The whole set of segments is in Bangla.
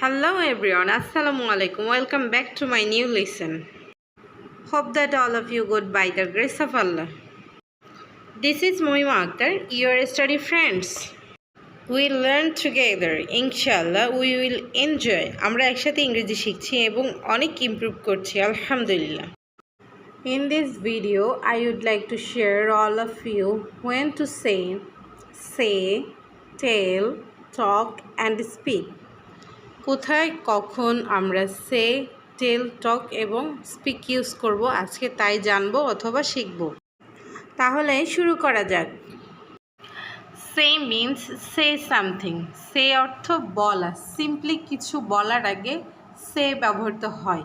Hello everyone, Assalamu alaikum. Welcome back to my new lesson. Hope that all of you good by the grace of Allah. This is Moima Akhtar, your study friends. We learn together. Inshallah, we will enjoy. আমরা একসাথে ইংরেজি শিখছি এবং অনেক ইমপ্রুভ করছি আলহামদুলিল্লাহ. In this video, I would like to share all of you when to say, tell, talk and speak. কোথায় কখন আমরা সে টেল টক এবং স্পিক ইউজ করব আজকে তাই জানবো অথবা শিখব। তাহলে শুরু করা যাক। সে মিন্স সে সামথিং। সে অর্থ বলা, সিম্পলি কিছু বলার আগে সে ব্যবহৃত হয়।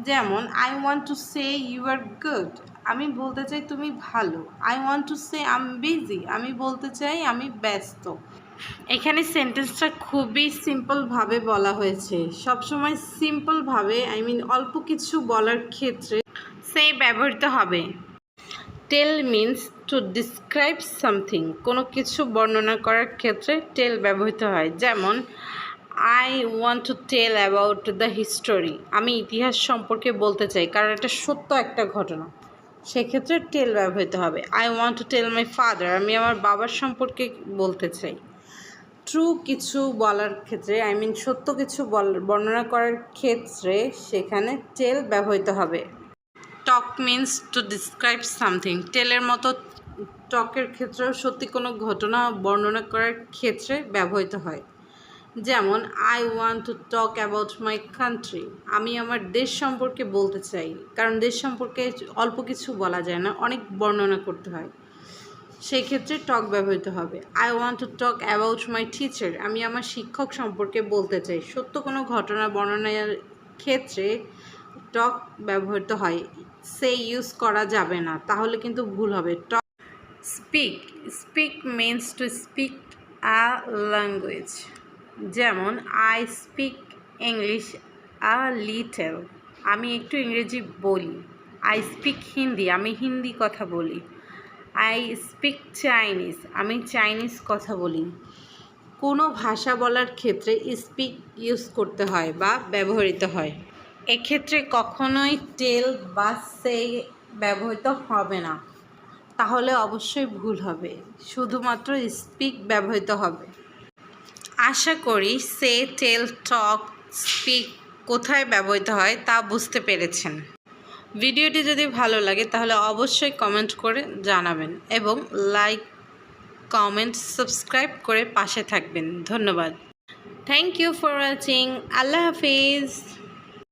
যেমন I want to say you are good, আমি বলতে চাই তুমি ভালো। I want to say I am busy, আমি বলতে চাই আমি ব্যস্ত। এখানে সেন্টেন্সটা খুবই সিম্পলভাবে বলা হয়েছে। সবসময় সিম্পলভাবে অল্প কিছু বলার ক্ষেত্রে সে ব্যবহৃত হবে। Tell means to describe something, কোনো কিছু বর্ণনা করার ক্ষেত্রে টেল ব্যবহৃত হয়। যেমন I want to tell about the history, আমি ইতিহাস সম্পর্কে বলতে চাই কারণ এটা সত্য একটা ঘটনা, সেক্ষেত্রে টেল ব্যবহৃত হবে। I want to tell my father, আমি আমার বাবার সম্পর্কে বলতে চাই। ট্রু কিছু বলার ক্ষেত্রে সত্য কিছু বর্ণনা করার ক্ষেত্রে সেখানে টেল ব্যবহৃত হবে। টক মিন্স টু ডিসক্রাইব সামথিং, টেলের মতো টকের ক্ষেত্রেও সত্যি কোনো ঘটনা বর্ণনা করার ক্ষেত্রে ব্যবহৃত হয়। যেমন I want to talk about my country, আমি আমার দেশ সম্পর্কে বলতে চাই কারণ দেশ সম্পর্কে অল্প কিছু বলা যায় না, অনেক বর্ণনা করতে হয়, সেই ক্ষেত্রে টক ব্যবহৃত হবে। I want to talk about my teacher, আমি আমার শিক্ষক সম্পর্কে বলতে চাই। সত্য কোনো ঘটনা বর্ণনার ক্ষেত্রে টক ব্যবহৃত হয়, সে ইউজ করা যাবে না, তাহলে কিন্তু ভুল হবে। Talk. Speak, speak means to speak a language. যেমন I speak English a little, আমি একটু ইংরেজি বলি। আই স্পিক হিন্দি, আমি হিন্দি কথা বলি। আই স্পিক চাইনিজ, আমি চাইনিজ কথা বলি। কোনো ভাষা বলার ক্ষেত্রে স্পিক ইউজ করতে হয় বা ব্যবহৃত হয়, এক্ষেত্রে কখনোই টেল বা সে ব্যবহৃত হবে না, তাহলে অবশ্যই ভুল হবে, শুধুমাত্র স্পিক ব্যবহৃত হবে। আশা করি সে টেল টক স্পিক কোথায় ব্যবহৃত হয় তা বুঝতে পেরেছেন। ভিডিওটি যদি ভালো লাগে তাহলে অবশ্যই কমেন্ট করে জানাবেন এবং লাইক, কমেন্ট, সাবস্ক্রাইব করে পাশে থাকবেন। ধন্যবাদ। Thank you for watching. আল্লাহ হাফিজ।